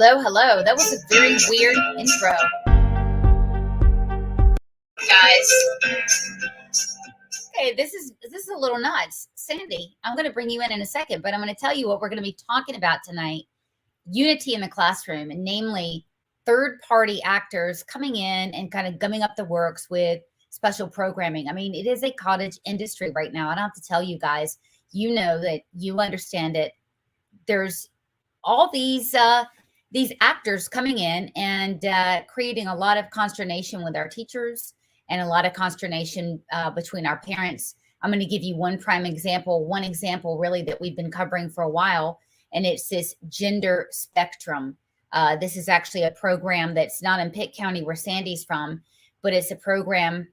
Hello, hello. That was a very weird intro. Guys. Okay, this is a little nuts. Sandy, I'm going to bring you in a second, but I'm going to tell you what we're going to be talking about tonight. Unity in the classroom, and namely third-party actors coming in and kind of gumming up the works with special programming. I mean, it is a cottage industry right now. I don't have to tell you guys. You know that, you understand it. There's all these actors coming in and creating a lot of consternation with our teachers and a lot of consternation between our parents. I'm going to give you one example really that we've been covering for a while, and it's this gender spectrum. This is actually a program that's not in Pitt County where Sandy's from, but it's a program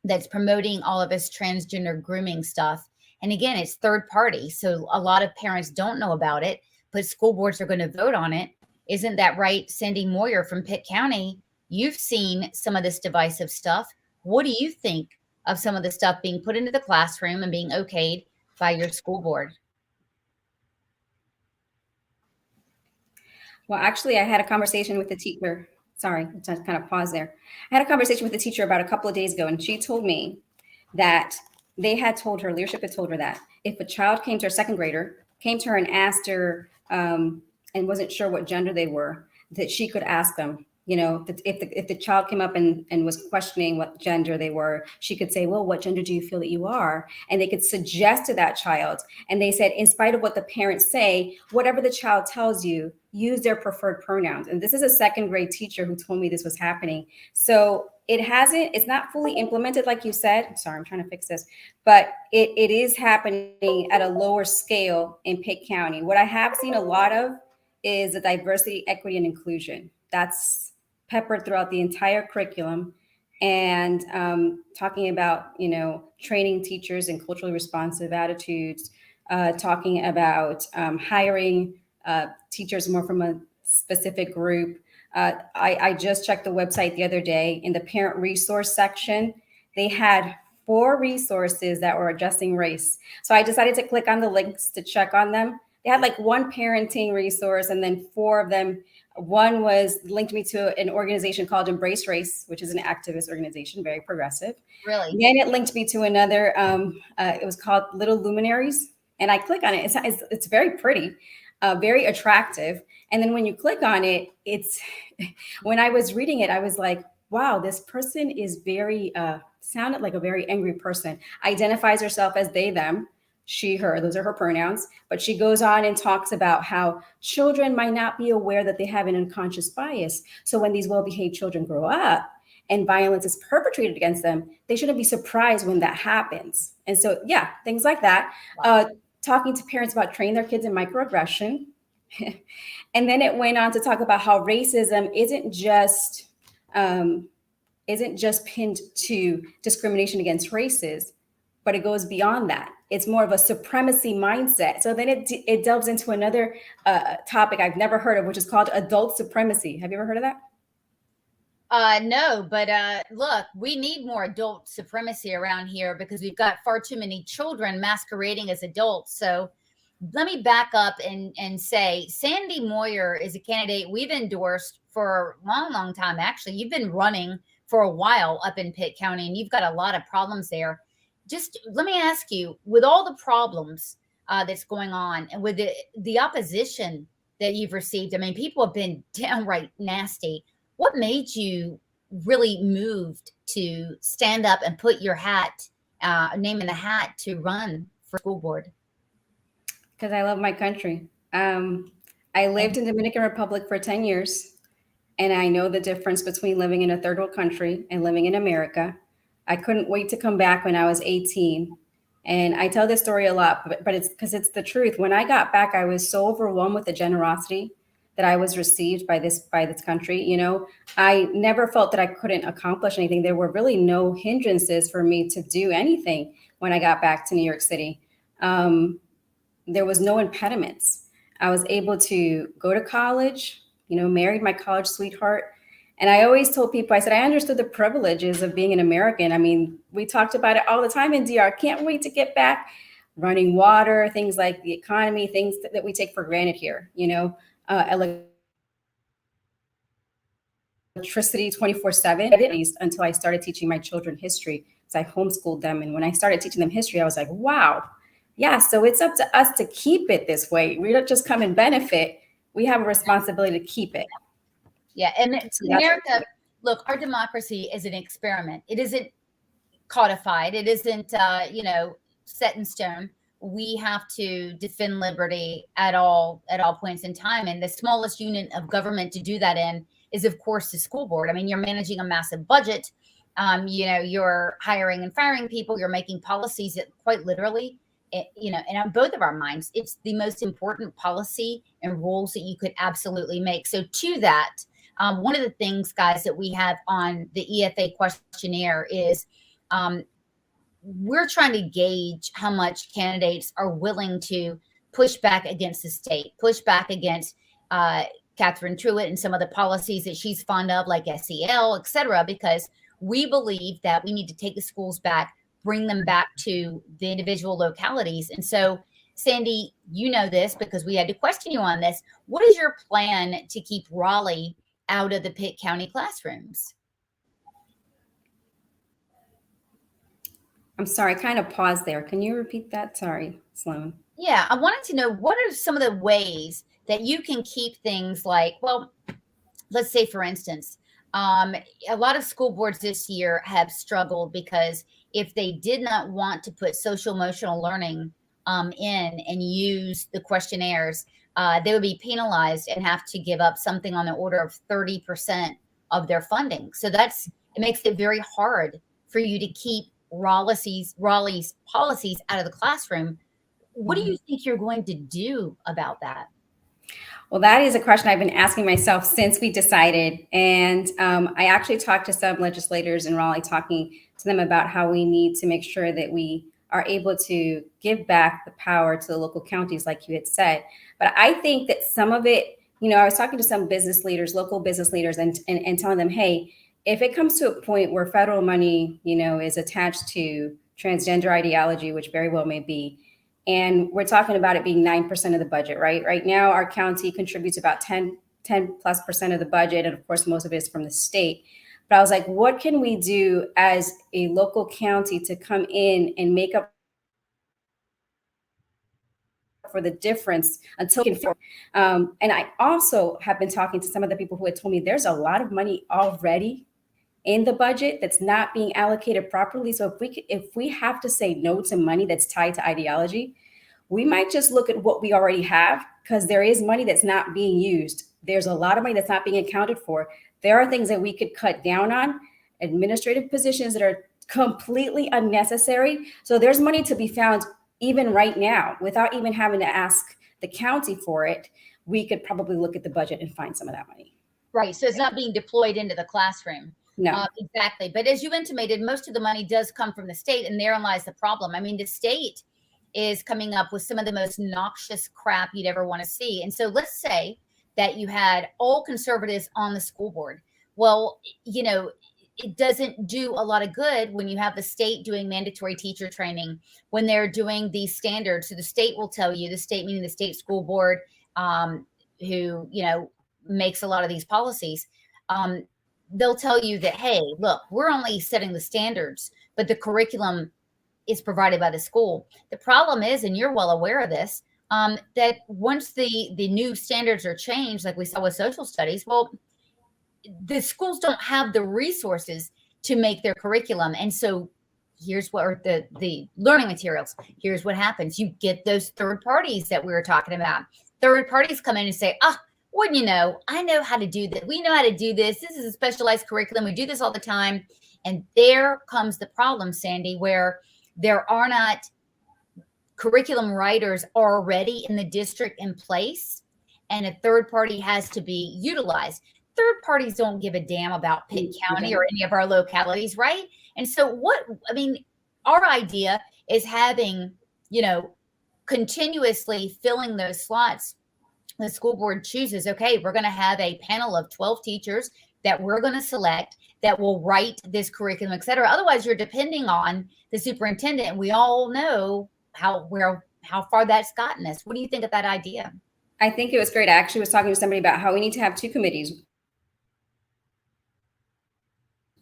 that's promoting all of this transgender grooming stuff. And again, it's third party. So a lot of parents don't know about it, but school boards are going to vote on it. Isn't that right, Sandy Moyer from Pitt County? You've seen some of this divisive stuff. What do you think of some of the stuff being put into the classroom and being okayed by your school board? Well, actually, I had a conversation with the teacher. Sorry, I just kind of pause there. I had a conversation with the teacher about a couple of days ago, and she told me that leadership had told her that if a child came to her, second grader, came to her and asked her and wasn't sure what gender they were, that she could ask them, if the child came up and was questioning what gender they were, she could say, well, what gender do you feel that you are? And they could suggest to that child. And they said, in spite of what the parents say, whatever the child tells you, use their preferred pronouns. And this is a second grade teacher who told me this was happening. So it's not fully implemented, like you said. Sorry, I'm trying to fix this, but it is happening at a lower scale in Pitt County. What I have seen a lot of is the diversity, equity, and inclusion. That's peppered throughout the entire curriculum, and talking about, training teachers in culturally responsive attitudes, talking about hiring teachers more from a specific group. I just checked the website the other day. In the parent resource section, they had 4 resources that were addressing race. So I decided to click on the links to check on them. They had like 1 parenting resource and then 4 of them. One was linked me to an organization called Embrace Race, which is an activist organization, very progressive. Really? Then it linked me to another. It was called Little Luminaries. And I click on it. It's very pretty, very attractive. And then when you click on it, when I was reading it, I was like, wow, this person is sounded like a very angry person, identifies herself as they, them, she, her, those are her pronouns. But she goes on and talks about how children might not be aware that they have an unconscious bias. So when these well-behaved children grow up and violence is perpetrated against them, they shouldn't be surprised when that happens. And so, yeah, things like that. Wow. Talking to parents about training their kids in microaggression. And then it went on to talk about how racism isn't just pinned to discrimination against races, but it goes beyond that. It's more of a supremacy mindset. So then it delves into another topic I've never heard of, which is called adult supremacy. Have you ever heard of that? No, but look, we need more adult supremacy around here because we've got far too many children masquerading as adults. So let me back up and say Sandy Moyer is a candidate we've endorsed for a long, long time. Actually, you've been running for a while up in Pitt County, and you've got a lot of problems there. Just let me ask you, with all the problems that's going on and with the opposition that you've received, I mean, people have been downright nasty. What made you really moved to stand up and put your name in the hat to run for school board? Because I love my country. I lived in Dominican Republic for 10 years, and I know the difference between living in a third world country and living in America. I couldn't wait to come back when I was 18. And I tell this story a lot, but it's because it's the truth. When I got back, I was so overwhelmed with the generosity that I was received by this country. I never felt that I couldn't accomplish anything. There were really no hindrances for me to do anything when I got back to New York City. There was no impediments. I was able to go to college, married my college sweetheart. And I always told people, I said, I understood the privileges of being an American. I mean, we talked about it all the time in DR. Can't wait to get back. Running water, things like the economy, things that we take for granted here, electricity 24/7, at least until I started teaching my children history. So I homeschooled them. And when I started teaching them history, I was like, wow, yeah, so it's up to us to keep it this way. We don't just come and benefit. We have a responsibility to keep it. Yeah. And so America, look, our democracy is an experiment. It isn't codified. It isn't, set in stone. We have to defend liberty at all points in time. And the smallest unit of government to do that in is, of course, the school board. I mean, you're managing a massive budget. You're hiring and firing people. You're making policies that quite literally, and on both of our minds, it's the most important policy and rules that you could absolutely make. So to that, one of the things, guys, that we have on the EFA questionnaire is we're trying to gauge how much candidates are willing to push back against the state, push back against Catherine Truitt and some of the policies that she's fond of, like SEL, et cetera, because we believe that we need to take the schools back, bring them back to the individual localities. And so, Sandy, you know this because we had to question you on this. What is your plan to keep Raleigh out of the Pitt County classrooms? I'm sorry, I kind of paused there. Can you repeat that? Sorry, Sloan. Yeah, I wanted to know, what are some of the ways that you can keep things like, well, let's say, for instance, a lot of school boards this year have struggled because if they did not want to put social emotional learning in and use the questionnaires, they would be penalized and have to give up something on the order of 30% of their funding. So it makes it very hard for you to keep Raleigh's policies out of the classroom. What do you think you're going to do about that? Well, that is a question I've been asking myself since we decided. And I actually talked to some legislators in Raleigh, talking to them about how we need to make sure that we are able to give back the power to the local counties, like you had said. But I think that some of it, I was talking to some business leaders, local business leaders, and telling them, hey, if it comes to a point where federal money, is attached to transgender ideology, which very well may be, and we're talking about it being 9% of the budget, right? Right now, our county contributes about 10 plus % of the budget. And of course, most of it is from the state. But I was like, what can we do as a local county to come in and make up for the difference until and I also have been talking to some of the people who had told me there's a lot of money already in the budget that's not being allocated properly. So if we have to say no to money that's tied to ideology, we might just look at what we already have, because there is money that's not being used. There's a lot of money that's not being accounted for. There are things that we could cut down on, administrative positions that are completely unnecessary. So there's money to be found even right now without even having to ask the county for it. We could probably look at the budget and find some of that money. Right. So it's not being deployed into the classroom. No. Exactly. But as you intimated, most of the money does come from the state, and therein lies the problem. I mean, the state is coming up with some of the most noxious crap you'd ever want to see. And so let's say that you had all conservatives on the school board. Well, it doesn't do a lot of good when you have the state doing mandatory teacher training, when they're doing these standards. So the state will tell you, the state meaning the state school board, who, makes a lot of these policies, they'll tell you that, hey, look, we're only setting the standards, but the curriculum is provided by the school. The problem is, and you're well aware of this, that once the new standards are changed, like we saw with social studies, well, the schools don't have the resources to make their curriculum. And so here's what the learning materials, here's what happens. You get those third parties that we were talking about. Third parties come in and say, wouldn't you know, I know how to do that. We know how to do this. This is a specialized curriculum. We do this all the time. And there comes the problem, Sandy, where there are not curriculum writers already in the district in place, and a third party has to be utilized. Third parties don't give a damn about Pitt County or any of our localities, right? And so our idea is having, continuously filling those slots. The school board chooses, okay, we're going to have a panel of 12 teachers that we're going to select that will write this curriculum, et cetera. Otherwise, you're depending on the superintendent. And we all know how far that's gotten us. What do you think of that idea? I think it was great. I actually was talking to somebody about how we need to have two committees.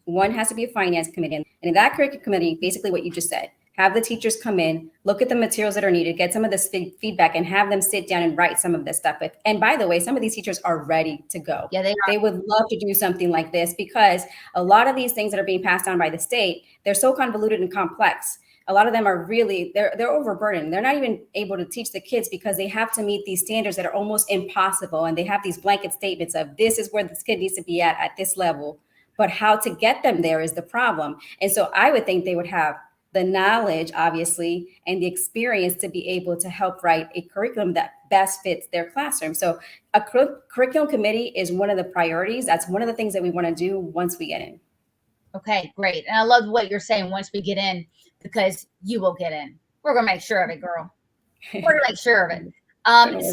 One has to be a finance committee. And in that curriculum committee, basically what you just said, have the teachers come in, look at the materials that are needed, get some of this feedback, and have them sit down and write some of this stuff. And by the way, some of these teachers are ready to go. Yeah, they would love to do something like this, because a lot of these things that are being passed on by the state, they're so convoluted and complex. A lot of them are really, they're overburdened. They're not even able to teach the kids because they have to meet these standards that are almost impossible. And they have these blanket statements of, this is where this kid needs to be at this level. But how to get them there is the problem. And so I would think they would have the knowledge, obviously, and the experience to be able to help write a curriculum that best fits their classroom. So a curriculum committee is one of the priorities. That's one of the things that we want to do once we get in. Okay, great. And I love what you're saying, once we get in, because you will get in. We're going to make sure of it, girl. We're going to make sure of it.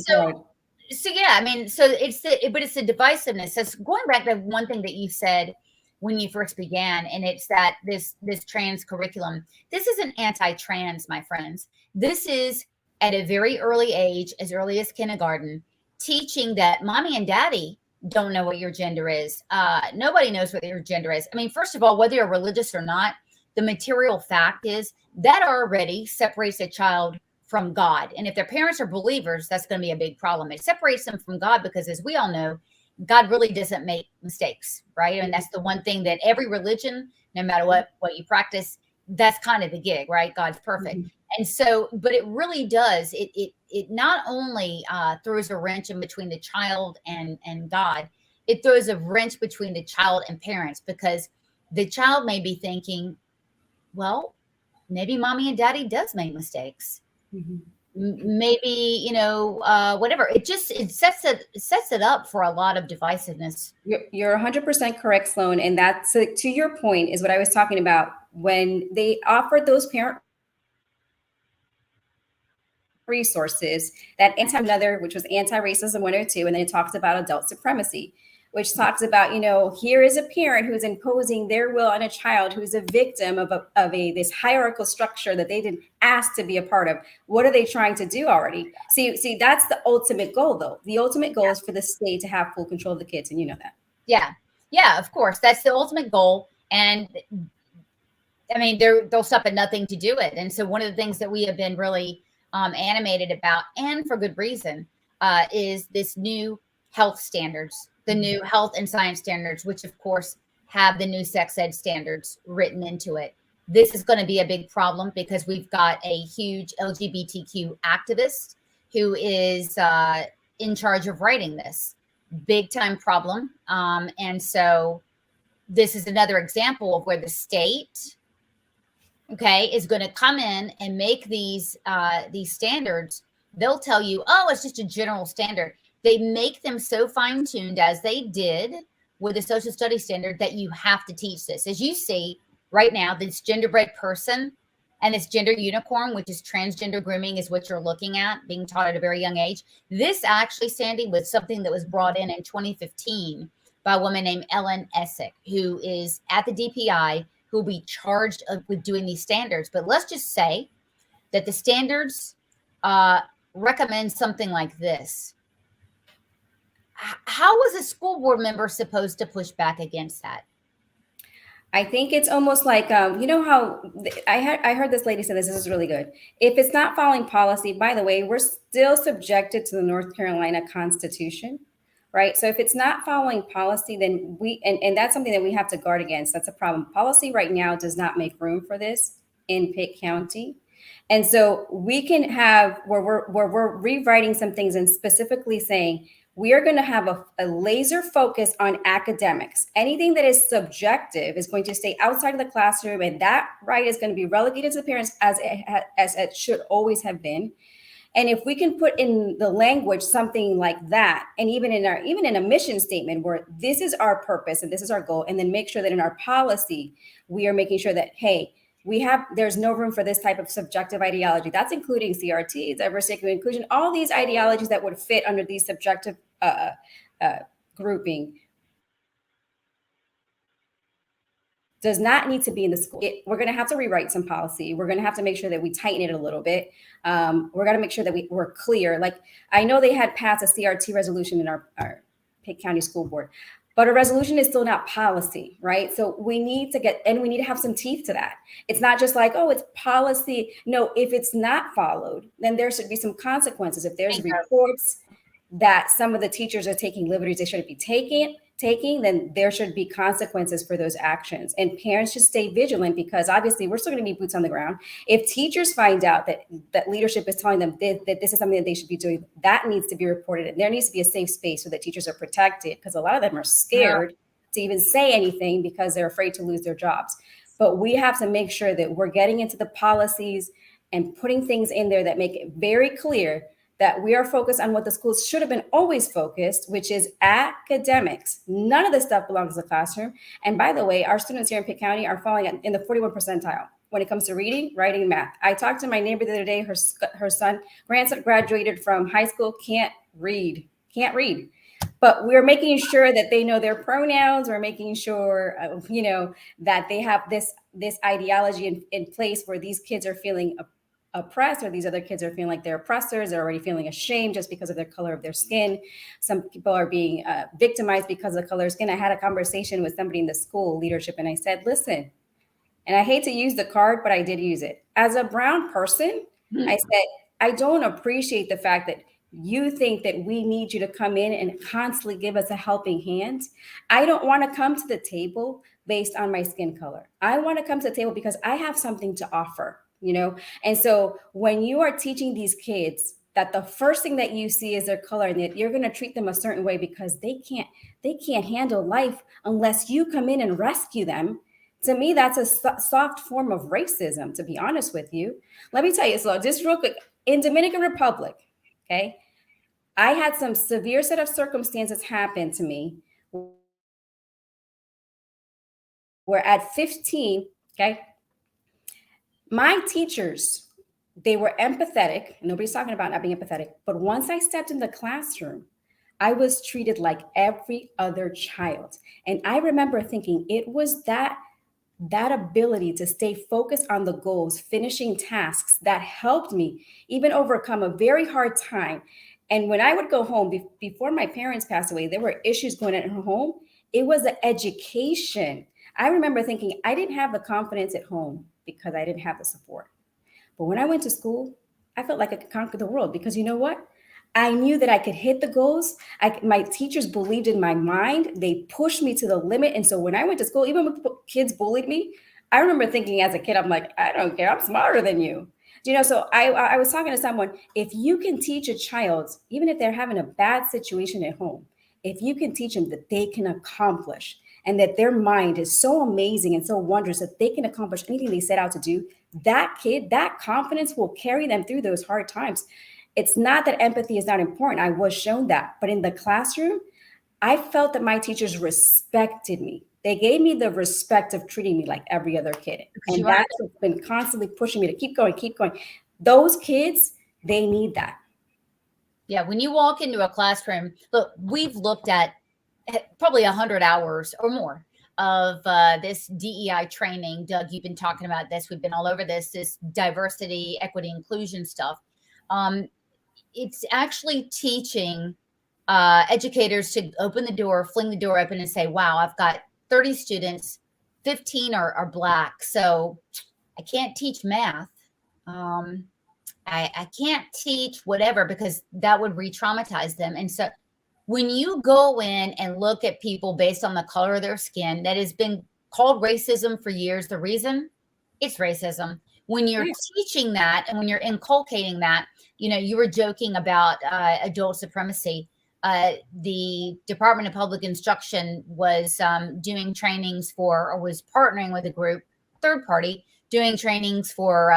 So yeah, I mean, so it's the divisiveness. So going back to one thing that you said when you first began, and it's that this trans curriculum, this isn't anti-trans, my friends. This is at a very early age, as early as kindergarten, teaching that mommy and daddy don't know what your gender is. Nobody knows what your gender is. I mean, first of all, whether you're religious or not, the material fact is that already separates a child from God. And if their parents are believers, that's going to be a big problem. It separates them from God because, as we all know, God really doesn't make mistakes, right? And that's the one thing that every religion, no matter what you practice, that's kind of the gig, right? God's perfect. Mm-hmm. And so, but it really does. It not only throws a wrench in between the child and God, it throws a wrench between the child and parents, because the child may be thinking, well, maybe mommy and daddy does make mistakes. Mm-hmm. Maybe, whatever. It sets it up for a lot of divisiveness. You're 100% correct, Sloan. And that's, to your point, is what I was talking about when they offered those parent resources, that another, which was Anti-Racism 102, and then it talks about adult supremacy, which talks about, here is a parent who's imposing their will on a child who's a victim of this hierarchical structure that they didn't ask to be a part of. What are they trying to do already? See, that's the ultimate goal, though. The ultimate goal is for the state to have full control of the kids, and you know that. Yeah, of course. That's the ultimate goal. And I mean, they'll stop at nothing to do it. And so one of the things that we have been really animated about, and for good reason, is this new health standards, the new health and science standards, which of course have the new sex ed standards written into it. This is going to be a big problem because we've got a huge LGBTQ activist who is in charge of writing this big time problem. And so this is another example of where the state, is going to come in and make these standards. They'll tell you, oh, it's just a general standard. They make them so fine-tuned, as they did with the social studies standard, that you have to teach this. As you see right now, this genderbread person and this gender unicorn, which is transgender grooming, is what you're looking at, being taught at a very young age. This actually, Sandy, was something that was brought in 2015 by a woman named Ellen Essick, who is at the DPI, who will be charged with doing these standards. But let's just say that the standards recommend something like this. How was a school board member supposed to push back against that? I think it's almost like, how I heard this lady say this is really good. If it's not following policy, by the way, we're still subjected to the North Carolina Constitution, right? So if it's not following policy, then and that's something that we have to guard against. That's a problem. Policy right now does not make room for this in Pitt County. And so we can have where we're rewriting some things and specifically saying, we are going to have a laser focus on academics. Anything that is subjective is going to stay outside of the classroom, and that right is going to be relegated to the parents, as it should always have been. And if we can put in the language something like that, and even in a mission statement where this is our purpose and this is our goal, and then make sure that in our policy we are making sure that, hey, there's no room for this type of subjective ideology. That's including CRT, diversity, equity, inclusion, all these ideologies that would fit under these subjective grouping does not need to be in the school. We're going to have to rewrite some policy. We're going to have to make sure that we tighten it a little bit. We're going to make sure that we're clear. Like, I know they had passed a CRT resolution in our Pitt County School Board. But a resolution is still not policy, right? So we need to have some teeth to that. It's not just like, oh, it's policy. No, if it's not followed, then there should be some consequences. If there's reports that some of the teachers are taking liberties they shouldn't be taking, then there should be consequences for those actions. And parents should stay vigilant, because obviously we're still going to need boots on the ground. If teachers find out that leadership is telling them that this is something that they should be doing, that needs to be reported. And there needs to be a safe space so that teachers are protected, because a lot of them are scared to even say anything because they're afraid to lose their jobs. But we have to make sure that we're getting into the policies and putting things in there that make it very clear that we are focused on what the schools should have been always focused, which is academics. None of this stuff belongs in the classroom. And by the way, our students here in Pitt County are falling in the 41 percentile when it comes to reading, writing, and math. I talked to my neighbor the other day. Her grandson graduated from high school, can't read. But we're making sure that they know their pronouns. We're making sure, that they have this ideology in place where these kids are feeling oppressed, or these other kids are feeling like they're oppressors. They're already feeling ashamed just because of their color of their skin. Some people are being victimized because of the color of skin. I had a conversation with somebody in the school leadership, and I said, listen, and I hate to use the card, but I did use it. As a brown person, I said, I don't appreciate the fact that you think that we need you to come in and constantly give us a helping hand. I don't want to come to the table based on my skin color. I want to come to the table because I have something to offer. And so when you are teaching these kids that the first thing that you see is their color, and that you're going to treat them a certain way because they can't handle life unless you come in and rescue them. To me, that's a soft form of racism, to be honest with you. Let me tell you, so just real quick, in Dominican Republic, okay, I had some severe set of circumstances happen to me where at 15, okay, my teachers, they were empathetic. Nobody's talking about not being empathetic. But once I stepped in the classroom, I was treated like every other child. And I remember thinking it was that ability to stay focused on the goals, finishing tasks, that helped me even overcome a very hard time. And when I would go home, before my parents passed away, there were issues going on at home. It was an education. I remember thinking I didn't have the confidence at home because I didn't have the support. But when I went to school, I felt like I could conquer the world, because you know what? I knew that I could hit the goals. My teachers believed in my mind. They pushed me to the limit. And so when I went to school, even when kids bullied me, I remember thinking as a kid, I'm like, I don't care. I'm smarter than you. So I was talking to someone, if you can teach a child, even if they're having a bad situation at home, if you can teach them that they can accomplish, and that their mind is so amazing and so wondrous that they can accomplish anything they set out to do, that kid, that confidence will carry them through those hard times. It's not that empathy is not important. I was shown that. But in the classroom, I felt that my teachers respected me. They gave me the respect of treating me like every other kid. And that's what's been constantly pushing me to keep going. Those kids, they need that. Yeah, when you walk into a classroom, look, we've looked at probably 100 hours or more of this DEI training. Doug, you've been talking about this. We've been all over this diversity, equity, inclusion stuff. It's actually teaching educators to open the door, fling the door open and say, wow, I've got 30 students, 15 are Black. So I can't teach math. I can't teach whatever, because that would re-traumatize them. And so when you go in and look at people based on the color of their skin, that has been called racism for years. The reason, it's racism. When you're teaching that and when you're inculcating that, you were joking about adult supremacy. The Department of Public Instruction was doing trainings or was partnering with a group, third party, doing trainings for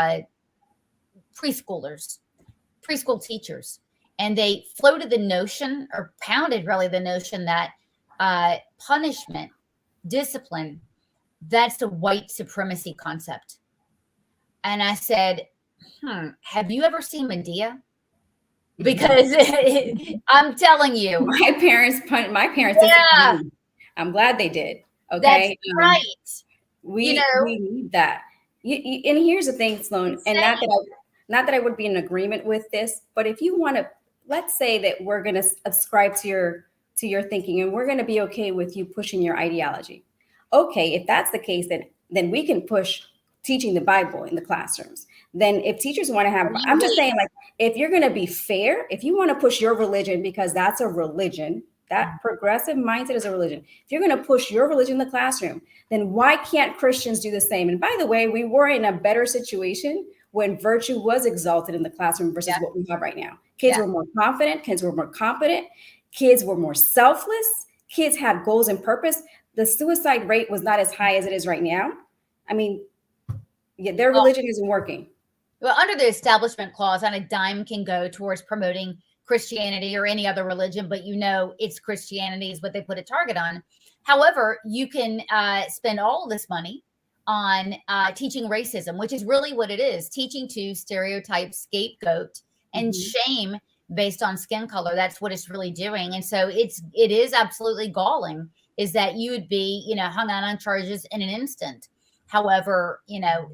preschool teachers. And they floated the notion, or pounded really the notion, that punishment, discipline, that's a white supremacy concept. And I said, have you ever seen Medea? Because I'm telling you. My parents, yeah. I'm glad they did. Okay. That's right. We need that. And here's the thing, Sloan, and not that I would be in agreement with this, but if you want to, let's say that we're going to ascribe to to your thinking, and we're going to be okay with you pushing your ideology. Okay, if that's the case, then we can push teaching the Bible in the classrooms. Then if teachers want to have, I'm just saying, like, if you're going to be fair, if you want to push your religion, because that's a religion, that progressive mindset is a religion. If you're going to push your religion in the classroom, then why can't Christians do the same? And by the way, we were in a better situation when virtue was exalted in the classroom versus what we have right now. Kids were more confident, kids were more competent, kids were more selfless, kids had goals and purpose. The suicide rate was not as high as it is right now. I mean, their religion isn't working. Well, under the Establishment Clause, on a dime can go towards promoting Christianity or any other religion, but it's Christianity is what they put a target on. However, you can spend all of this money on teaching racism, which is really what it is, teaching to stereotype, scapegoat, and shame based on skin color. That's what it's really doing. And so it is absolutely galling, is that you would be, hung out on charges in an instant. However,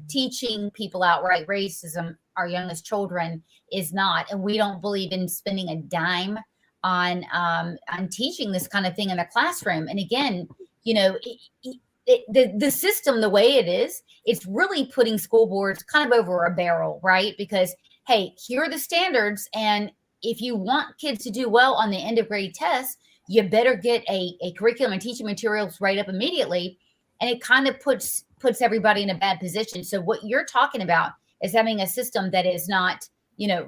teaching people outright racism, our youngest children, is not. And we don't believe in spending a dime on teaching this kind of thing in the classroom. And again, the system, the way it is, it's really putting school boards kind of over a barrel, right? Because, hey, here are the standards. And if you want kids to do well on the end of grade tests, you better get a curriculum and teaching materials right up immediately. And it kind of puts everybody in a bad position. So what you're talking about is having a system that is not,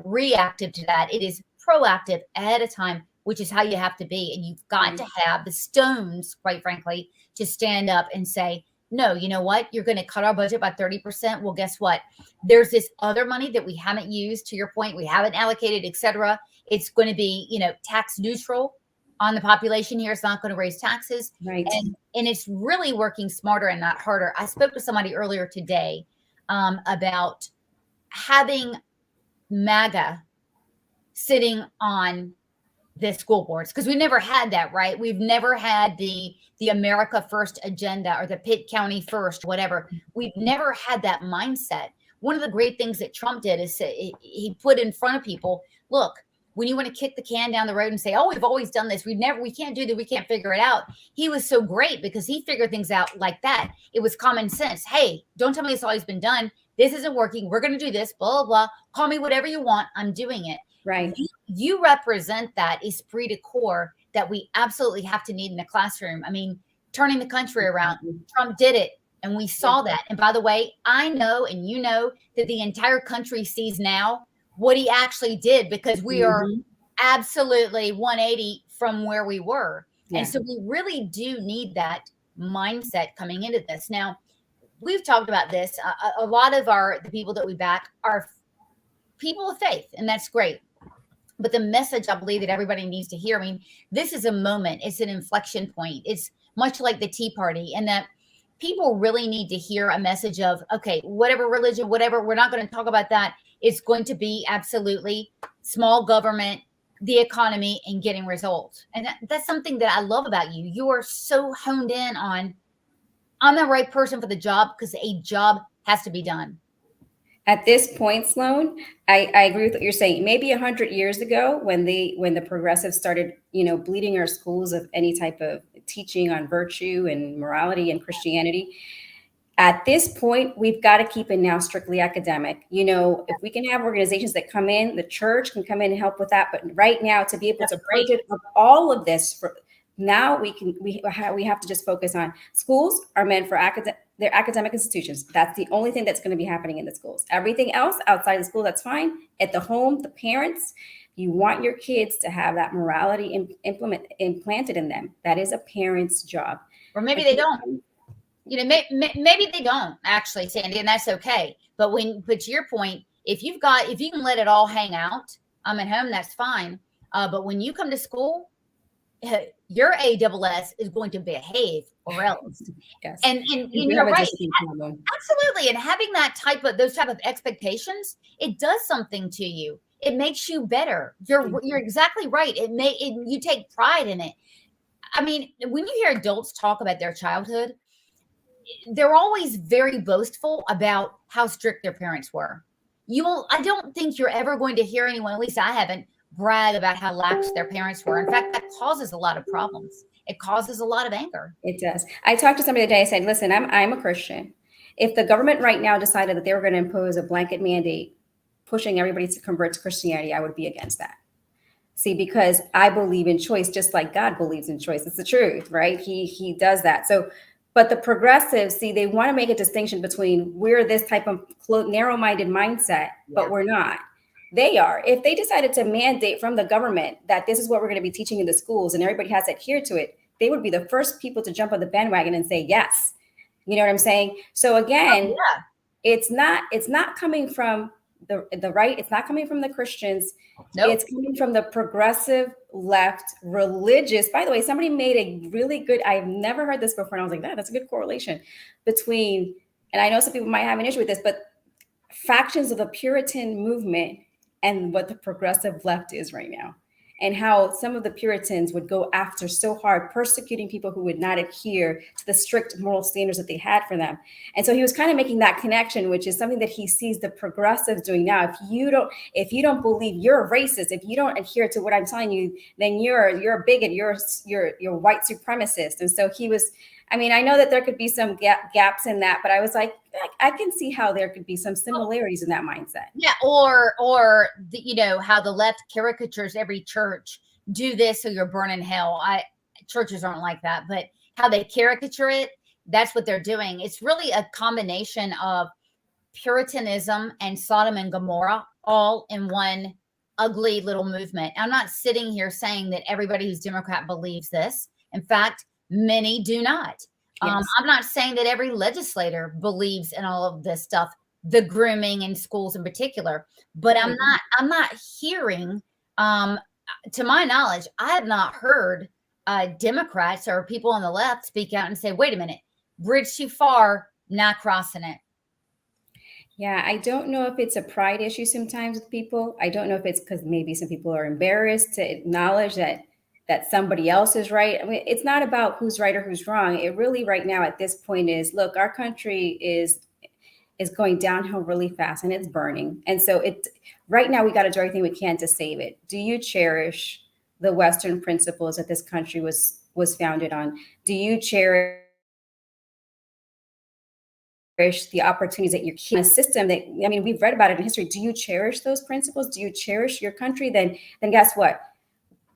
reactive to that. It is proactive ahead of time, which is how you have to be. And you've got to have the stones, quite frankly, to stand up and say, no, you know what? You're going to cut our budget by 30%. Well, guess what? There's this other money that we haven't used, to your point, we haven't allocated, et cetera. It's going to be, tax neutral on the population here. It's not going to raise taxes. Right. And it's really working smarter and not harder. I spoke to somebody earlier today about having MAGA sitting on the school boards, because we've never had that, right? We've never had the America First agenda or the Pitt County First, whatever. We've never had that mindset. One of the great things that Trump did is he put in front of people, look, when you want to kick the can down the road and say, oh, we've always done this, we can't do that, we can't figure it out. He was so great because he figured things out like that. It was common sense. Hey, don't tell me it's always been done. This isn't working. We're going to do this, blah, blah, blah. Call me whatever you want. I'm doing it. Right. You represent that esprit de corps that we absolutely have to need in the classroom. I mean, turning the country around. Trump did it, and we saw that. And by the way, I know, and you know, that the entire country sees now what he actually did, because we are absolutely 180 from where we were. Yeah. And so we really do need that mindset coming into this. Now, we've talked about this. A lot of the people that we back are people of faith, and that's great. But the message I believe that everybody needs to hear, I mean, this is a moment. It's an inflection point. It's much like the Tea Party, and that people really need to hear a message of, okay, whatever religion, whatever, we're not going to talk about that. It's going to be absolutely small government, the economy, and getting results. And that's something that I love about you. You are so honed in on, I'm the right person for the job, because a job has to be done. At this point, Sloan, I agree with what you're saying. Maybe 100 years ago, when the progressives started, bleeding our schools of any type of teaching on virtue and morality and Christianity, at this point, we've got to keep it now strictly academic. If we can have organizations that come in, the church can come in and help with that. But right now, to be able to break it up all of this, now we have to just focus on schools are meant for they're academic institutions. That's the only thing that's going to be happening in the schools. Everything else outside the school, that's fine. At the home, the parents, you want your kids to have that morality implanted in them. That is a parent's job. Or maybe they don't. Maybe they don't actually, Sandy, and that's okay. But to your point, if you can let it all hang out, at home, that's fine. But when you come to school, your ASS is going to behave or else. Yes. And you're right. Absolutely. And having those type of expectations, it does something to you. It makes you better. You're exactly right. You take pride in it. I mean, when you hear adults talk about their childhood, they're always very boastful about how strict their parents were. I don't think you're ever going to hear anyone, at least I haven't, brag about how lax their parents were. In fact, that causes a lot of problems. It causes a lot of anger. It does. I talked to somebody today. I said, listen, I'm a Christian. If the government right now decided that they were going to impose a blanket mandate pushing everybody to convert to Christianity, I would be against that. See, because I believe in choice, just like God believes in choice. It's the truth, right? He does that. So, but the progressives, see, they want to make a distinction between we're this type of narrow-minded mindset, but we're not. They are. If they decided to mandate from the government that this is what we're going to be teaching in the schools and everybody has to adhere to it, they would be the first people to jump on the bandwagon and say yes. You know what I'm saying? So again, it's not coming from the right. It's not coming from the Christians. Nope. It's coming from the progressive left religious. By the way, somebody made a really good, I've never heard this before. And I was like, that's a good correlation between, and I know some people might have an issue with this, but factions of the Puritan movement and what the progressive left is right now, and how some of the Puritans would go after so hard, persecuting people who would not adhere to the strict moral standards that they had for them. And so he was kind of making that connection, which is something that he sees the progressives doing now. If you don't believe, you're a racist, if you don't adhere to what I'm telling you, then you're a bigot, you're white supremacist. And so he was, I mean, I know that there could be some gaps in that, but I was like, I can see how there could be some similarities in that mindset. Yeah, or how the left caricatures every church. Do this or you're burning hell. Churches aren't like that, but how they caricature it, that's what they're doing. It's really a combination of Puritanism and Sodom and Gomorrah all in one ugly little movement. I'm not sitting here saying that everybody who's Democrat believes this. In fact, many do not. Yes. I'm not saying that every legislator believes in all of this stuff, the grooming in schools in particular, but I'm not hearing, to my knowledge, I have not heard Democrats or people on the left speak out and say, wait a minute, bridge too far, not crossing it. Yeah, I don't know if it's a pride issue sometimes with people. I don't know if it's because maybe some people are embarrassed to acknowledge that somebody else is right. I mean, it's not about who's right or who's wrong. It really right now at this point is, look, our country is going downhill really fast and it's burning. And so right now we got to do everything we can to save it. Do you cherish the Western principles that this country was founded on? Do you cherish the opportunities that you're in a system that, I mean, we've read about it in history. Do you cherish those principles? Do you cherish your country? Then guess what?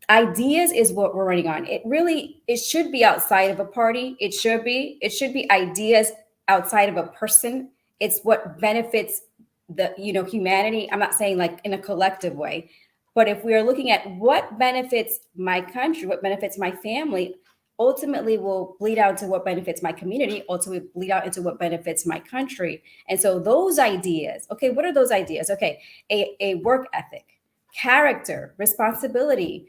Ideas is what we're running on. It should be outside of a party. It should be ideas outside of a person. It's what benefits the, humanity. I'm not saying like in a collective way, but if we are looking at what benefits my country, what benefits my family, ultimately will bleed out to what benefits my community, ultimately bleed out into what benefits my country. And so those ideas, okay, what are those ideas? Okay, a work ethic, character, responsibility,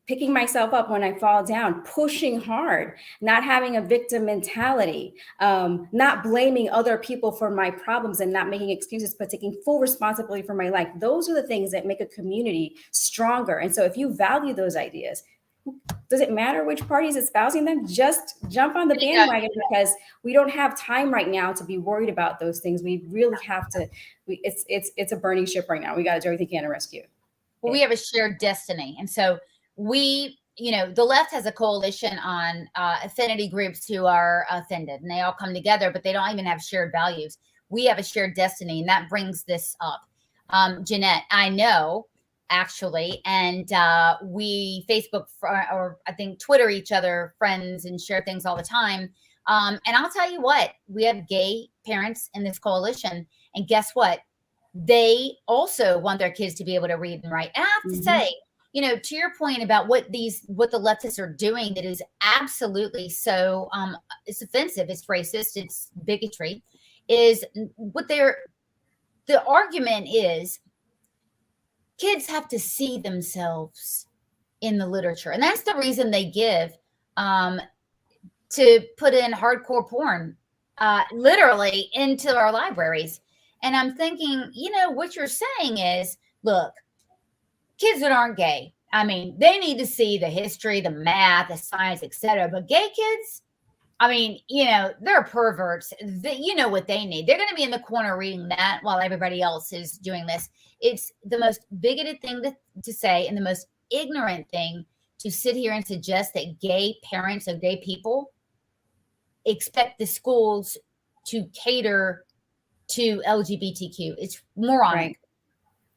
picking myself up when I fall down, pushing hard, not having a victim mentality, not blaming other people for my problems and not making excuses, but taking full responsibility for my life. Those are the things that make a community stronger. And so if you value those ideas, does it matter which party is espousing them? Just jump on the bandwagon, because we don't have time right now to be worried about those things. We really have to. It's a burning ship right now. We got to do everything we can to rescue. Well, we have a shared destiny, and so the left has a coalition on affinity groups who are offended, and they all come together, but they don't even have shared values. We have a shared destiny, and that brings this up. Jeanette, I know. Actually, and we Facebook or I think Twitter each other friends and share things all the time. And I'll tell you what, we have gay parents in this coalition, and guess what? They also want their kids to be able to read and write. And I have to say, to your point about what the leftists are doing, that is absolutely so it's offensive, it's racist, it's bigotry, is what the argument is. Kids have to see themselves in the literature. And that's the reason they give to put in hardcore porn literally into our libraries. And I'm thinking, what you're saying is, look, kids that aren't gay, I mean, they need to see the history, the math, the science, etc. But gay kids, I mean, they're perverts. You know what they need. They're going to be in the corner reading that while everybody else is doing this. It's the most bigoted thing to say, and the most ignorant thing to sit here and suggest that gay parents of gay people expect the schools to cater to LGBTQ. It's moronic. Right.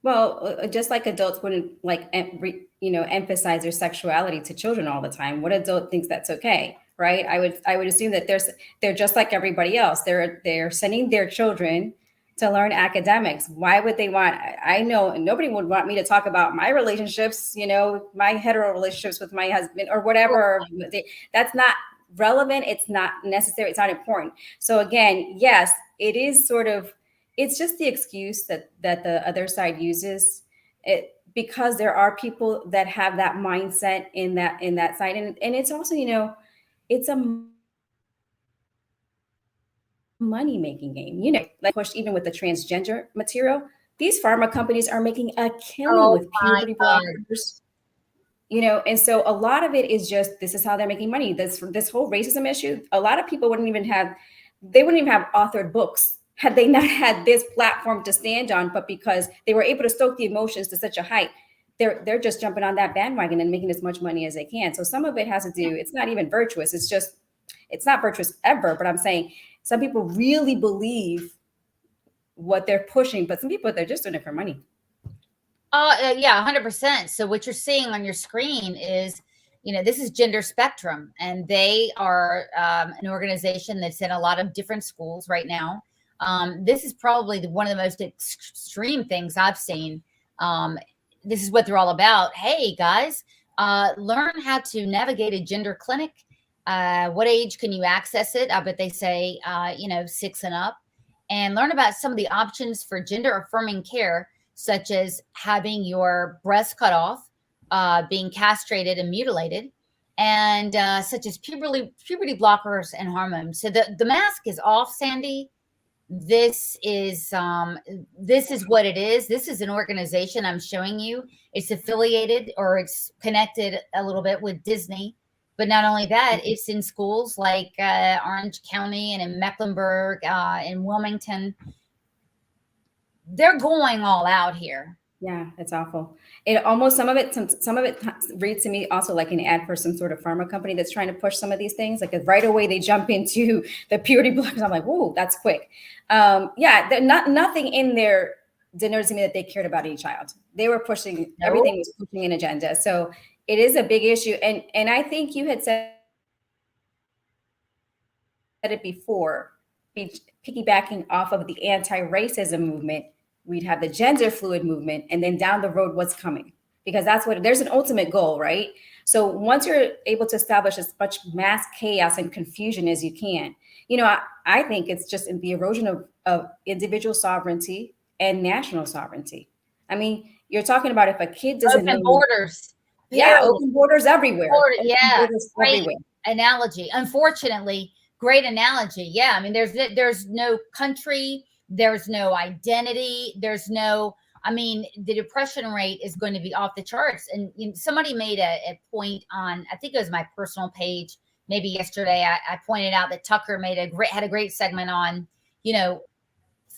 Well, just like adults wouldn't emphasize their sexuality to children all the time. What adult thinks that's okay, right? I would assume that they're just like everybody else. They're sending their children to learn academics. Why would they want? I know nobody would want me to talk about my relationships, my hetero relationships with my husband or whatever. That's not relevant. It's not necessary. It's not important. So again, yes, it is sort of. It's just the excuse that the other side uses it, because there are people that have that mindset in that side. And it's also, it's a money making game, like pushed even with the transgender material. These pharma companies are making a killing with puberty blockers. And so a lot of it is just, this is how they're making money. This whole racism issue, a lot of people wouldn't even have authored books had they not had this platform to stand on, but because they were able to stoke the emotions to such a height, they're just jumping on that bandwagon and making as much money as they can. So some of it has to do, it's not even virtuous. It's not virtuous ever, but I'm saying some people really believe what they're pushing, but some people, they're just doing it for money. Yeah, 100%. So what you're seeing on your screen is, this is Gender Spectrum, and they are an organization that's in a lot of different schools right now. This is probably one of the most extreme things I've seen. This is what they're all about. Hey, guys, learn how to navigate a gender clinic. What age can you access it? I bet they say, 6 and up. And learn about some of the options for gender affirming care, such as having your breast cut off, being castrated and mutilated, and such as puberty blockers and hormones. So the mask is off, Sandy. This is what it is. This is an organization I'm showing you. It's affiliated, or it's connected a little bit with Disney. But not only that, it's in schools like Orange County and in Mecklenburg, in Wilmington. They're going all out here. Yeah, it's awful. It almost, some of it reads to me also like an ad for some sort of pharma company that's trying to push some of these things. Like right away they jump into the purity blockers. I'm like, whoa, that's quick. Nothing in there denoted to me that they cared about any child. They were pushing, everything was pushing an agenda. So it is a big issue. And I think you had said it before, piggybacking off of the anti-racism movement, we'd have the gender fluid movement, and then down the road, what's coming? Because there's an ultimate goal, right? So once you're able to establish as much mass chaos and confusion as you can, I think it's just in the erosion of individual sovereignty and national sovereignty. I mean, you're talking about if a kid doesn't open borders. Yeah, open borders everywhere. Great analogy. Unfortunately, great analogy. Yeah, I mean, there's no country. There's no identity. The depression rate is going to be off the charts. And somebody made a point on, I think it was my personal page, maybe yesterday, I pointed out that Tucker had a great segment on,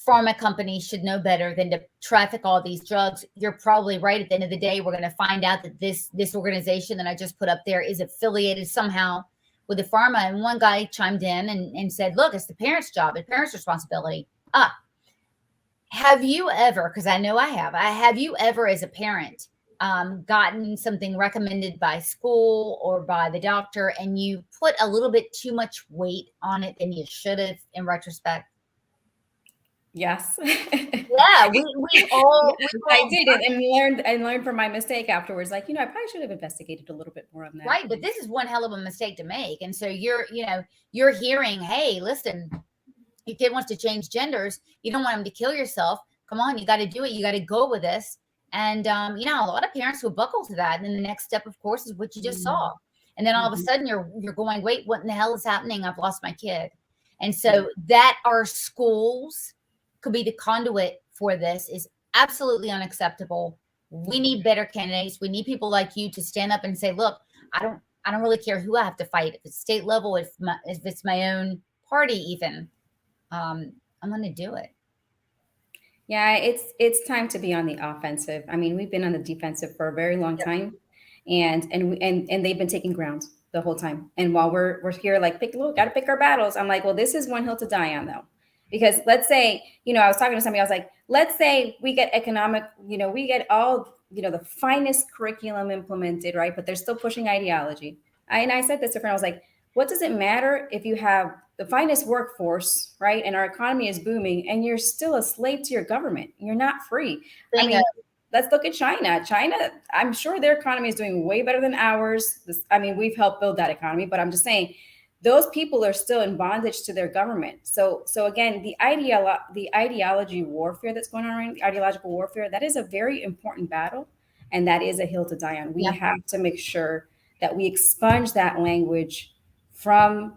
pharma companies should know better than to traffic all these drugs. You're probably right. At the end of the day, we're going to find out that this organization that I just put up there is affiliated somehow with the pharma. And one guy chimed in and said, look, it's the parents' job, it's parents' responsibility. Have you ever, because I know have you ever as a parent gotten something recommended by school or by the doctor and you put a little bit too much weight on it than you should have in retrospect? Yes. Yeah, we all I did, and learned from my mistake afterwards. Like, I probably should have investigated a little bit more on that. Right, but this is one hell of a mistake to make. And so you're hearing, hey, listen, your kid wants to change genders. You don't want him to kill yourself. Come on, you got to do it. You got to go with this. And a lot of parents will buckle to that. And then the next step, of course, is what you just saw. And then all of a sudden you're going, wait, what in the hell is happening? I've lost my kid. And so that our schools could be the conduit for this is absolutely unacceptable. We need better candidates. We need people like you to stand up and say, look, I I don't really care who I have to fight. If it's state level, if it's my own party, even, I'm going to do it. Yeah, it's time to be on the offensive. I mean, we've been on the defensive for a very long time, and they've been taking ground the whole time. And while we're here, like, got to pick our battles. I'm like, well, this is one hill to die on, though, because let's say, I was talking to somebody, I was like, let's say we get economic, we get all, the finest curriculum implemented, right? But they're still pushing ideology. And I said this to a friend, I was like, what does it matter if you have the finest workforce, right? And our economy is booming, and you're still a slave to your government. You're not free. Bingo. I mean, let's look at China. China, I'm sure their economy is doing way better than ours. We've helped build that economy, but I'm just saying those people are still in bondage to their government. So again, the ideology warfare that's going on right now, the ideological warfare, that is a very important battle, and that is a hill to die on. We have to make sure that we expunge that language from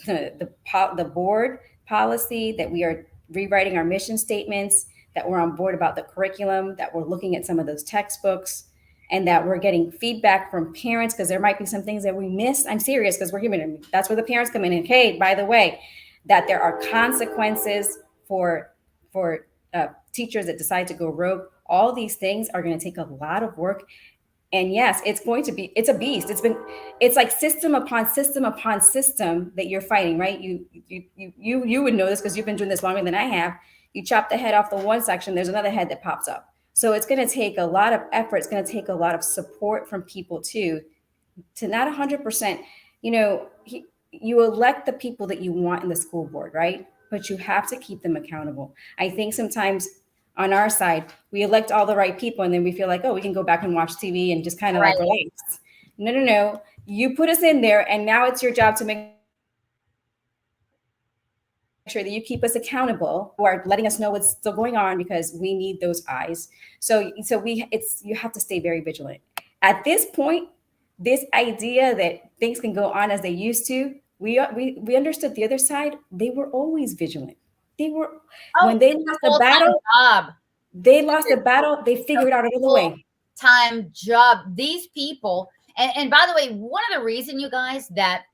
the board policy, that we are rewriting our mission statements, that we're on board about the curriculum, that we're looking at some of those textbooks, and that we're getting feedback from parents, because there might be some things that we miss. I'm serious, because we're human. That's where the parents come in. And hey, by the way, that there are consequences for teachers that decide to go rogue. All these things are going to take a lot of work. And yes, it's a beast. It's like system upon system upon system that you're fighting, right? You would know this because you've been doing this longer than I have. You chop the head off the one section, there's another head that pops up. So it's going to take a lot of effort. It's going to take a lot of support from people too, to not 100%, you elect the people that you want in the school board, right? But you have to keep them accountable. I think sometimes on our side, we elect all the right people, and then we feel like, oh, we can go back and watch TV and just kind of like relax. No. You put us in there, and now it's your job to make sure that you keep us accountable, or letting us know what's still going on, because we need those eyes. So you have to stay very vigilant. At this point, this idea that things can go on as they used to, we understood the other side. They were always vigilant. They were, when they lost the battle, they figured out another way. Time job. These people, and by the way, one of the reasons, you guys, that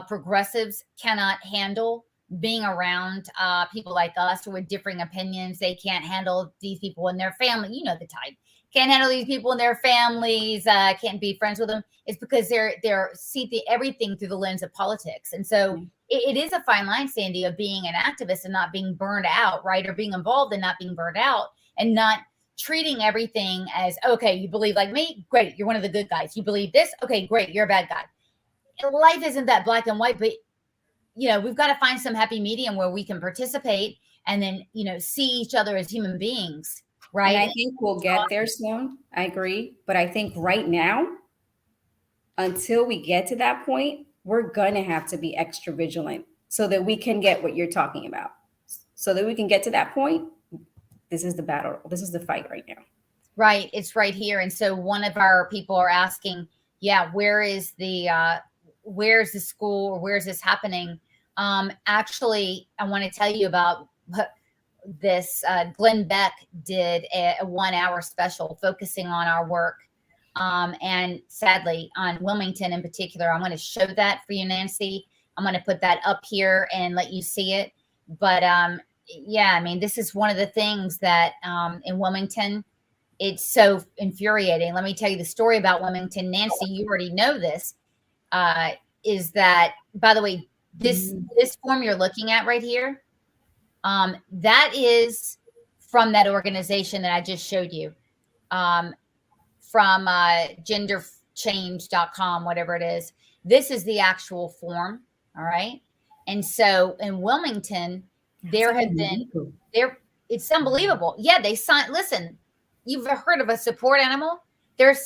progressives cannot handle being around people like us with differing opinions, they can't handle these people in their family, you know the type, can't handle these people in their families, can't be friends with them, is because they're see everything through the lens of politics. And so it is a fine line, Sandy, of being an activist and not being burned out, right? Or being involved and not being burned out, and not treating everything as, okay, you believe like me, great, you're one of the good guys. You believe this, okay, great, you're a bad guy. Life isn't that black and white, but we've got to find some happy medium where we can participate and then, see each other as human beings, right? And I think we'll get there, Sloan. I agree. But I think right now, until we get to that point, we're going to have to be extra vigilant so that we can get what you're talking about. So that we can get to that point, this is the battle. This is the fight right now. Right. It's right here. And so one of our people are asking, where's the school, or where's this happening? Actually, I want to tell you about this. Glenn Beck did a 1-hour special focusing on our work. And sadly on Wilmington in particular. I'm going to show that for you, Nancy. I'm going to put that up here and let you see it. But this is one of the things that in Wilmington, it's so infuriating. Let me tell you the story about Wilmington. Nancy, you already know this, is that, by the way, this form you're looking at right here, that is from that organization that I just showed you, from genderchange.com, whatever it is. This is the actual form. All right. And so in Wilmington, it's unbelievable. Yeah, they signed. Listen, you've heard of a support animal? They're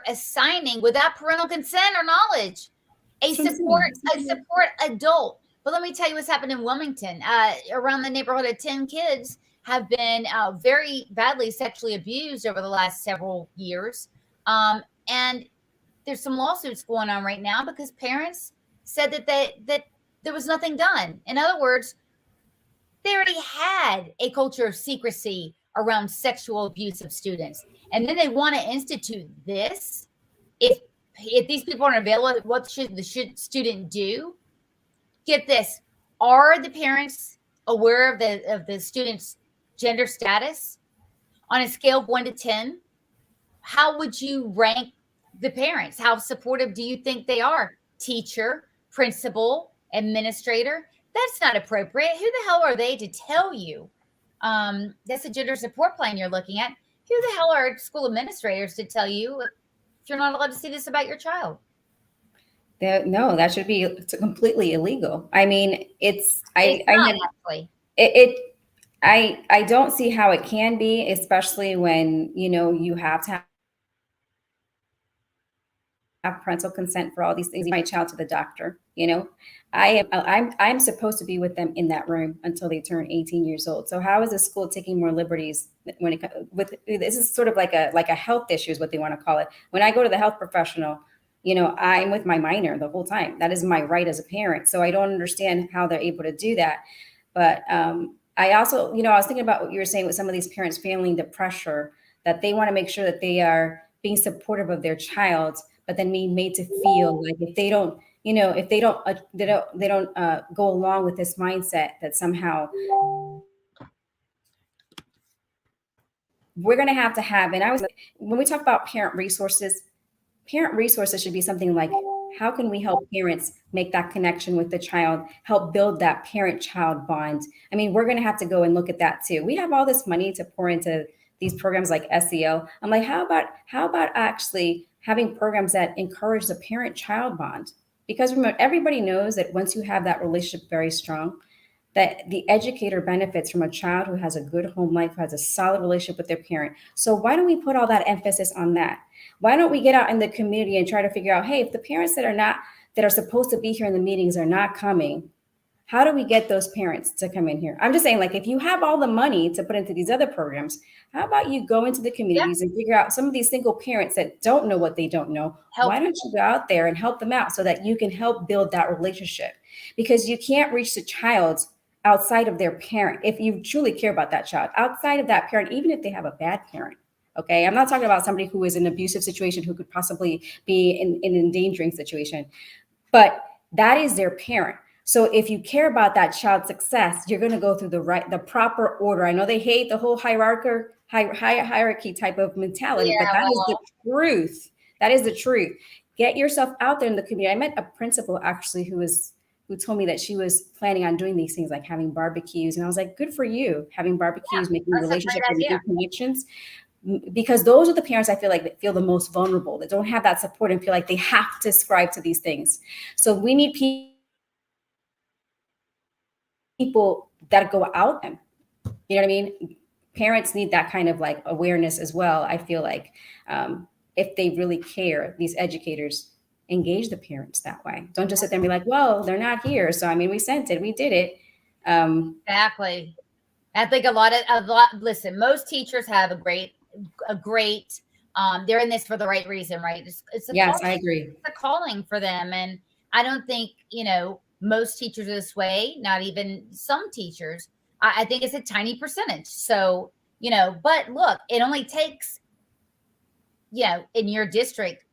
assigning, without parental consent or knowledge, a support adult. But let me tell you what's happened in Wilmington. Around the neighborhood of 10 kids have been very badly sexually abused over the last several years. And there's some lawsuits going on right now because parents said that there was nothing done. In other words, they already had a culture of secrecy around sexual abuse of students. And then they want to institute this. If if these people aren't available, what should the student do? Get this. Are the parents aware of the student's gender status? On a scale of 1 to 10, how would you rank the parents? How supportive do you think they are? Teacher, principal, administrator? That's not appropriate. Who the hell are they to tell you? That's a gender support plan you're looking at. Who the hell are school administrators to tell you if you're not allowed to see this about your child? No, that should be completely illegal. I mean, It's not actually. I don't see how it can be, especially when, you have to have parental consent for all these things. My child to the doctor, I'm supposed to be with them in that room until they turn 18 years old. So how is the school taking more liberties when it with this is sort of like a health issue is what they want to call it. When I go to the health professional, I'm with my minor the whole time. That is my right as a parent. So I don't understand how they're able to do that. But I also, I was thinking about what you were saying with some of these parents feeling the pressure that they want to make sure that they are being supportive of their child, but then being made to feel like if they don't, they don't go along with this mindset that somehow we're going to have. And when we talk about parent resources should be something like, how can we help parents make that connection with the child, help build that parent-child bond? I mean, we're going to have to go and look at that too. We have all this money to pour into these programs like SEL. I'm like, how about actually having programs that encourage the parent-child bond? Because remember, everybody knows that once you have that relationship very strong, that the educator benefits from a child who has a good home life, who has a solid relationship with their parent. So why don't we put all that emphasis on that? Why don't we get out in the community and try to figure out, hey, if the parents that are supposed to be here in the meetings are not coming, how do we get those parents to come in here? I'm just saying, like, if you have all the money to put into these other programs, how about you go into the communities and figure out some of these single parents that don't know what they don't know? Why don't you go out there and help them out so that you can help build that relationship? Because you can't reach the child outside of their parent. If you truly care about that child, outside of that parent, even if they have a bad parent. Okay. I'm not talking about somebody who is in an abusive situation, who could possibly be in an endangering situation, but that is their parent. So if you care about that child's success, you're going to go through the proper order. I know they hate the whole hierarchy type of mentality, but that is the truth. That is the truth. Get yourself out there in the community. I met a principal actually who told me that she was planning on doing these things like having barbecues. And I was like, good for you, having barbecues, making relationships, making connections. Because those are the parents I feel like that feel the most vulnerable, that don't have that support and feel like they have to ascribe to these things. So we need people that go out and, you know what I mean? Parents need that kind of like awareness as well. I feel like if they really care, these educators engage the parents that way. Don't just sit there and be like, well, they're not here. So, I mean, we sent it, we did it. Exactly. I think listen, most teachers have a great, they're in this for the right reason, right? It's a yes, calling. I agree. It's a calling for them. And I don't think, most teachers are this way, not even some teachers. I think it's a tiny percentage. So, but look, it only takes, in your district,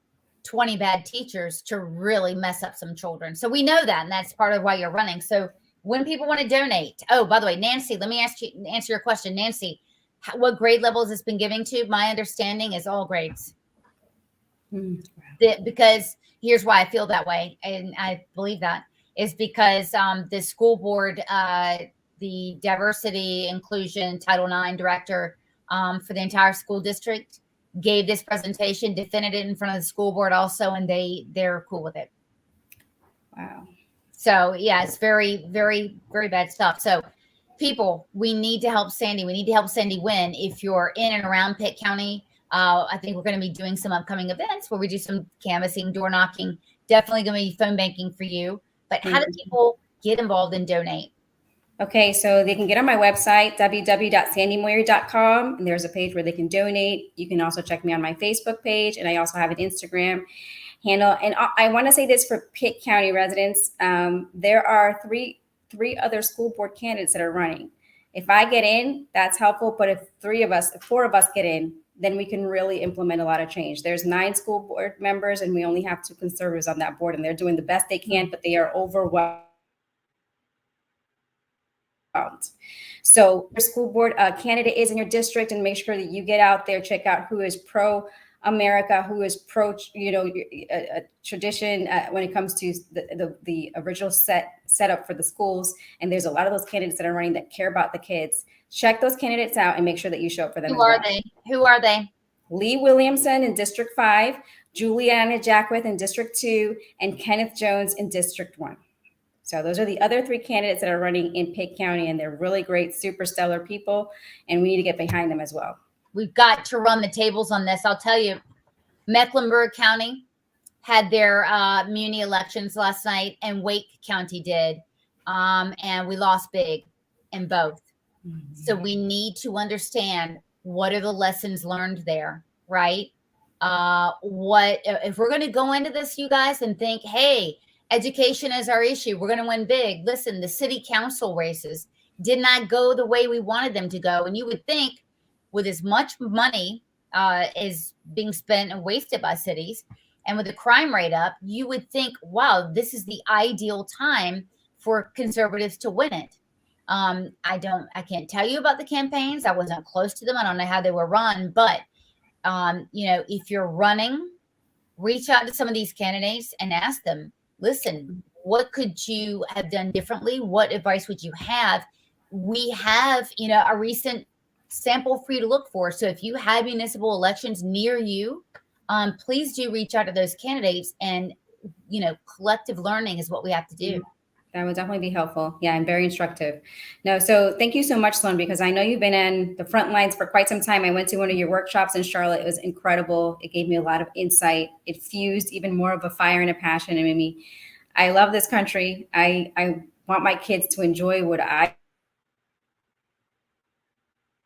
20 bad teachers to really mess up some children. So we know that, and that's part of why you're running. So when people want to donate, oh, by the way, Nancy, let me answer your question. Nancy, what grade level has this been giving to? My understanding is all grades. Because here's why I feel that way, and I believe that is because the school board, the diversity, inclusion, Title IX director for the entire school district gave this presentation, defended it in front of the school board also, and they're cool with it. Wow. So yeah, it's very, very, very bad stuff. So people, we need to help Sandy. We need to help Sandy win. If you're in and around Pitt County, I think we're going to be doing some upcoming events where we do some canvassing, door knocking, definitely going to be phone banking for you. But how do people get involved and donate? Okay, so they can get on my website, www.sandymoyer.com, and there's a page where they can donate. You can also check me on my Facebook page, and I also have an Instagram handle. And I want to say this for Pitt County residents. There are three other school board candidates that are running. If I get in, that's helpful. But if 4 of us get in, then we can really implement a lot of change. There's 9 school board members and we only have 2 conservatives on that board, and they're doing the best they can, but they are overwhelmed. So your school board candidate is in your district, and make sure that you get out there, check out who is pro America, who is pro, tradition when it comes to the original setup for the schools. And there's a lot of those candidates that are running that care about the kids. Check those candidates out and make sure that you show up for them. Who are they? Who are they? Lee Williamson in District 5, Juliana Jackwith in District 2, and Kenneth Jones in District 1. So those are the other 3 candidates that are running in Pitt County, and they're really great, super stellar people, and we need to get behind them as well. We've got to run the tables on this. I'll tell you, Mecklenburg County had their muni elections last night, and Wake County did, and we lost big in both. Mm-hmm. So we need to understand what are the lessons learned there, right? What if we're going to go into this, you guys, and think, hey, education is our issue, we're going to win big. Listen, the city council races did not go the way we wanted them to go. And you would think with as much money is being spent and wasted by cities, and with the crime rate up, you would think, wow, this is the ideal time for conservatives to win it. I can't tell you about the campaigns. I wasn't close to them. I don't know how they were run, but if you're running, reach out to some of these candidates and ask them, listen, what could you have done differently? What advice would you have? We have, a recent sample for you to look for. So if you have municipal elections near you, please do reach out to those candidates, and, collective learning is what we have to do. That would definitely be helpful. Yeah, and very instructive. No, so thank you so much, Sloan, because I know you've been in the front lines for quite some time. I went to one of your workshops in Charlotte. It was incredible. It gave me a lot of insight. It fused even more of a fire and a passion in me. I love this country. I want my kids to enjoy what I've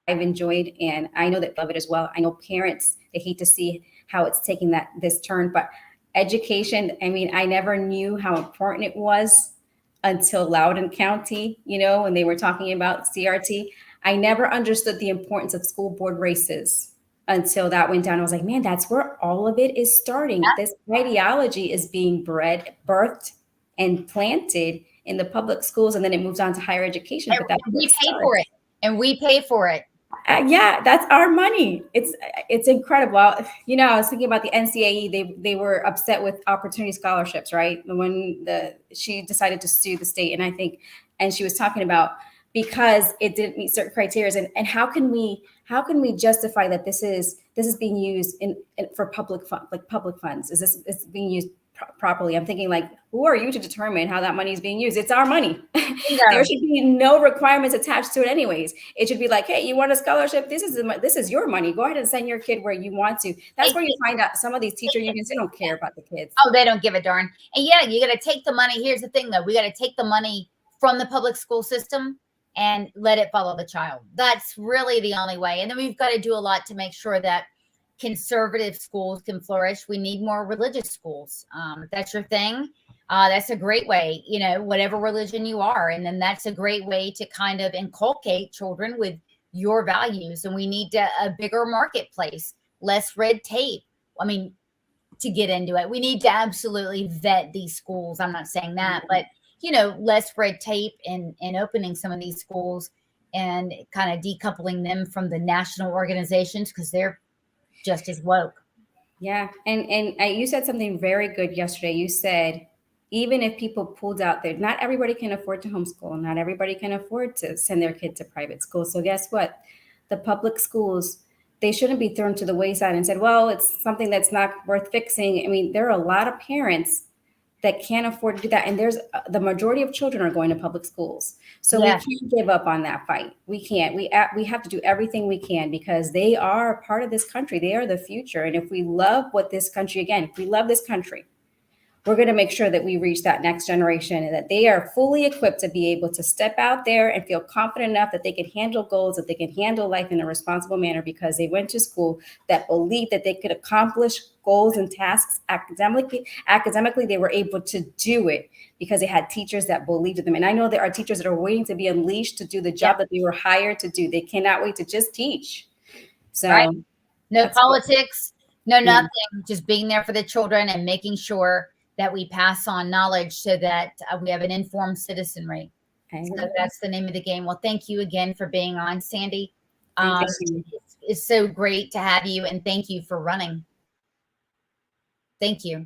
enjoyed, and I know that they love it as well. I know parents, they hate to see how it's taking this turn, but education, I never knew how important it was until Loudoun County, when they were talking about CRT. I never understood the importance of school board races until that went down. I was like, man, that's where all of it is starting. Yeah. This ideology is being birthed and planted in the public schools, and then it moves on to higher education. But we pay for it, and we pay for it. Yeah, that's our money. It's incredible. I was thinking about the NCAE. They were upset with opportunity scholarships, right? When she decided to sue the state, and she was talking about because it didn't meet certain criteria, and how can we justify that this is being used for public funds? Is this being used properly? I'm thinking, like, who are you to determine how that money is being used? It's our money. There should be no requirements attached to it anyways. It should be like, hey, you want a scholarship? This is your money. Go ahead and send your kid where you want to. That's where you find out some of these teacher unions, they don't care about the kids. Oh, they don't give a darn. And yeah, you got to take the money. Here's the thing, though. We got to take the money from the public school system and let it follow the child. That's really the only way. And then we've got to do a lot to make sure that conservative schools can flourish. We need more religious schools. If that's your thing, that's a great way, whatever religion you are. And then that's a great way to kind of inculcate children with your values. And we need a bigger marketplace, less red tape. To get into it, we need to absolutely vet these schools. I'm not saying that, but, less red tape and opening some of these schools and kind of decoupling them from the national organizations, because they're just as woke. Yeah. And you said something very good yesterday. You said, even if people pulled out there, not everybody can afford to homeschool. Not everybody can afford to send their kid to private school. So guess what? The public schools, they shouldn't be thrown to the wayside and said, well, it's something that's not worth fixing. There are a lot of parents that can't afford to do that. And the majority of children are going to public schools. So yeah, we can't give up on that fight. We can't. We have to do everything we can, because they are a part of this country. They are the future. And if we love if we love this country, we're going to make sure that we reach that next generation and that they are fully equipped to be able to step out there and feel confident enough that they can handle goals, that they can handle life in a responsible manner, because they went to school that believed that they could accomplish goals and tasks academically. They were able to do it because they had teachers that believed in them. And I know there are teachers that are waiting to be unleashed to do the job that they were hired to do. They cannot wait to just teach. So right. No That's politics, no Yeah. nothing, just being there for the children and making sure that we pass on knowledge so that we have an informed citizenry. So that's the name of the game. Well, thank you again for being on, Sandy. Thank you. It's so great to have you, and thank you for running. Thank you.